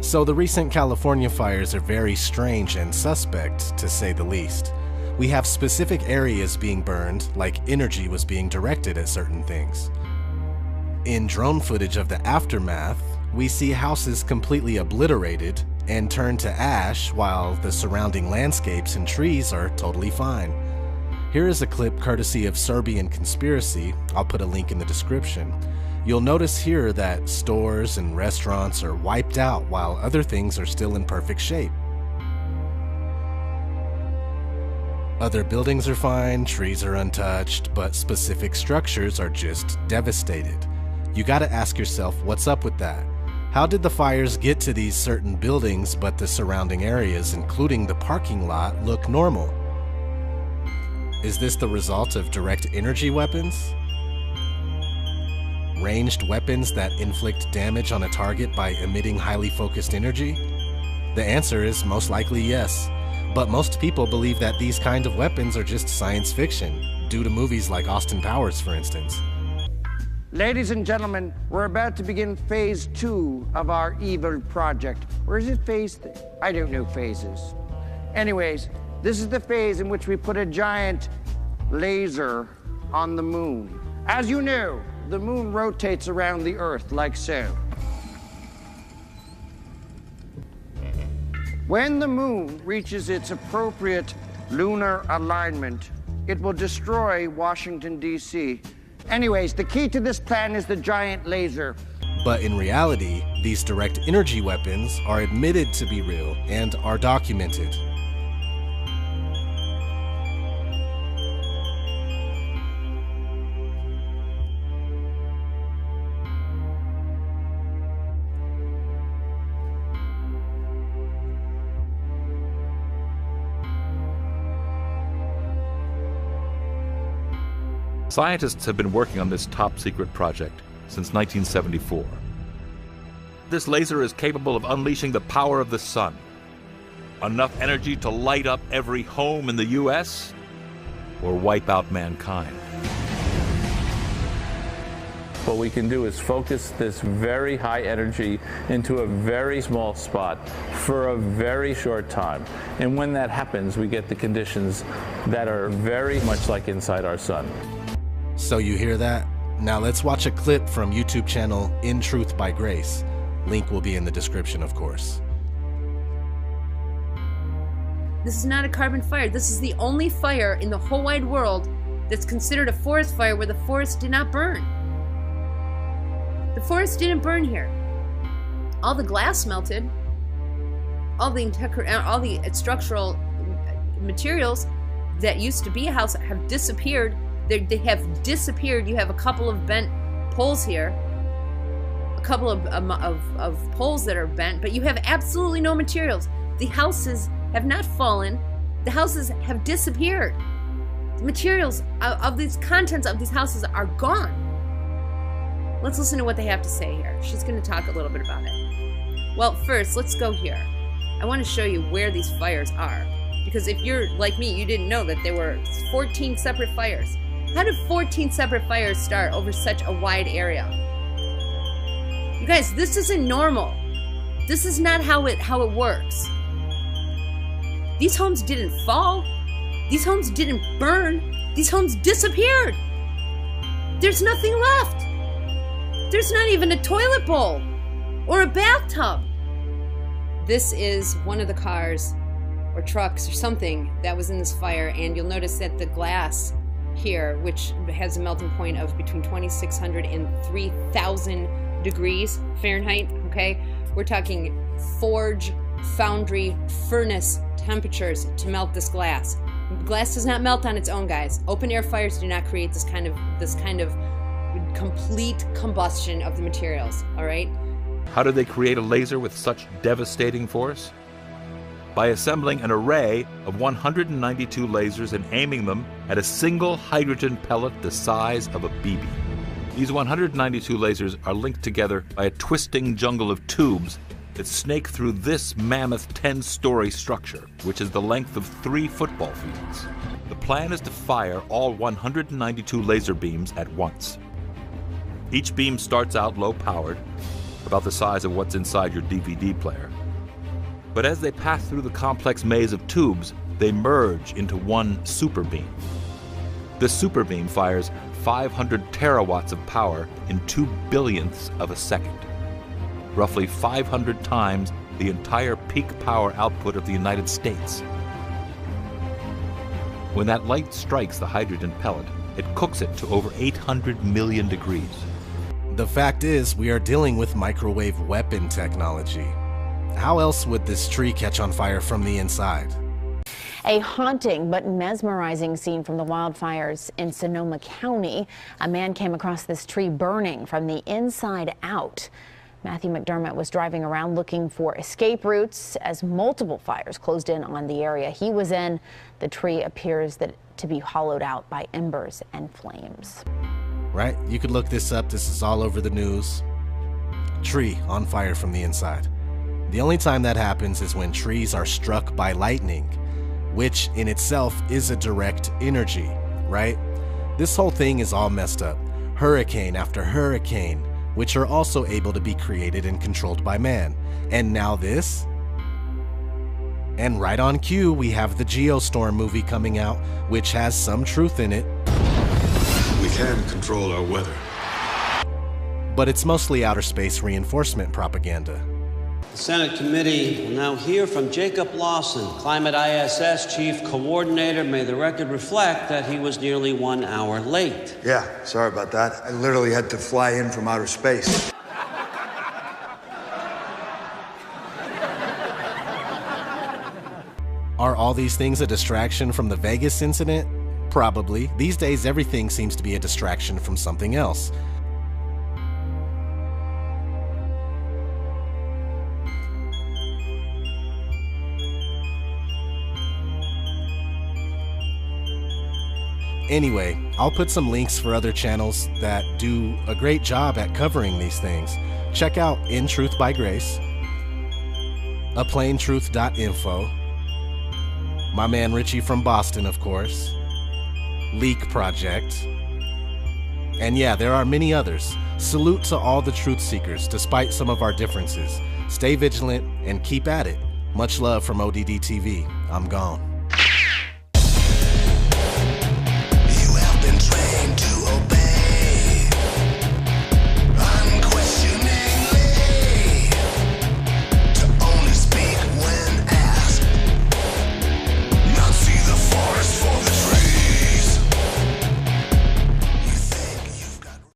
So the recent California fires are very strange and suspect, to say the least. We have specific areas being burned, like energy was being directed at certain things. In drone footage of the aftermath, we see houses completely obliterated and turned to ash while the surrounding landscapes and trees are totally fine. Here is a clip courtesy of Serbian Conspiracy. I'll put a link in the description. You'll notice here that stores and restaurants are wiped out while other things are still in perfect shape. Other buildings are fine, trees are untouched, but specific structures are just devastated. You gotta ask yourself, what's up with that? How did the fires get to these certain buildings but the surrounding areas, including the parking lot, look normal? Is this the result of direct energy weapons? Ranged weapons that inflict damage on a target by emitting highly focused energy? The answer is most likely yes. But most people believe that these kind of weapons are just science fiction, due to movies like Austin Powers, for instance. Ladies and gentlemen, we're about to begin phase 2 of our evil project. Or is it phase 3? I don't know phases. Anyways, this is the phase in which we put a giant laser on the moon. As you know, the moon rotates around the Earth like so. When the moon reaches its appropriate lunar alignment, it will destroy Washington, D.C. Anyways, the key to this plan is the giant laser. But in reality, these direct energy weapons are admitted to be real and are documented. Scientists have been working on this top-secret project since 1974. This laser is capable of unleashing the power of the sun. Enough energy to light up every home in the U.S. or wipe out mankind. What we can do is focus this very high energy into a very small spot for a very short time. And when that happens, we get the conditions that are very much like inside our sun. So you hear that? Now let's watch a clip from YouTube channel In Truth by Grace. Link will be in the description, of course. This is not a carbon fire. This is the only fire in the whole wide world that's considered a forest fire where the forest did not burn. The forest didn't burn here. All the glass melted. All the structural materials that used to be a house have disappeared. They have disappeared. You have a couple of bent poles here, a couple of poles that are bent, but you have absolutely no materials. The houses have not fallen. The houses have disappeared. The materials of these contents of these houses are gone. Let's listen to what they have to say here. She's going to talk a little bit about it. Well, first, let's go here. I want to show you where these fires are, because if you're like me, you didn't know that there were 14 separate fires. How did 14 separate fires start over such a wide area? You guys, this isn't normal. This is not how it works. These homes didn't fall. These homes didn't burn. These homes disappeared. There's nothing left. There's not even a toilet bowl or a bathtub. This is one of the cars or trucks or something that was in this fire, and you'll notice that the glass here, which has a melting point of between 2,600 and 3,000 degrees Fahrenheit, okay? We're talking forge, foundry, furnace temperatures to melt this glass. Glass does not melt on its own, guys. Open air fires do not create this kind of complete combustion of the materials, all right? How did they create a laser with such devastating force? By assembling an array of 192 lasers and aiming them at a single hydrogen pellet the size of a BB. These 192 lasers are linked together by a twisting jungle of tubes that snake through this mammoth 10-story structure, which is the length of 3 football fields. The plan is to fire all 192 laser beams at once. Each beam starts out low-powered, about the size of what's inside your DVD player. But as they pass through the complex maze of tubes, they merge into one superbeam. This superbeam fires 500 terawatts of power in 2 billionths of a second, roughly 500 times the entire peak power output of the United States. When that light strikes the hydrogen pellet, it cooks it to over 800 million degrees. The fact is, we are dealing with microwave weapon technology. How else would this tree catch on fire from the inside? A haunting but mesmerizing scene from the wildfires in Sonoma County. A man came across this tree burning from the inside out. Matthew McDermott was driving around looking for escape routes as multiple fires closed in on the area he was in. The tree appears to be hollowed out by embers and flames. Right? You could look this up. This is all over the news. Tree on fire from the inside. The only time that happens is when trees are struck by lightning, which in itself is a direct energy, right? This whole thing is all messed up. Hurricane after hurricane, which are also able to be created and controlled by man. And now this? And right on cue, we have the Geostorm movie coming out, which has some truth in it. We can control our weather. But it's mostly outer space reinforcement propaganda. The Senate committee will now hear from Jacob Lawson, Climate ISS Chief Coordinator. May the record reflect that he was nearly 1 hour late. Yeah, sorry about that. I literally had to fly in from outer space. Are all these things a distraction from the Vegas incident? Probably. These days, everything seems to be a distraction from something else. Anyway, I'll put some links for other channels that do a great job at covering these things. Check out In Truth by Grace, aplaintruth.info, my man Richie from Boston, of course, Leak Project, and yeah, there are many others. Salute to all the truth seekers, despite some of our differences. Stay vigilant and keep at it. Much love from ODD TV. I'm gone.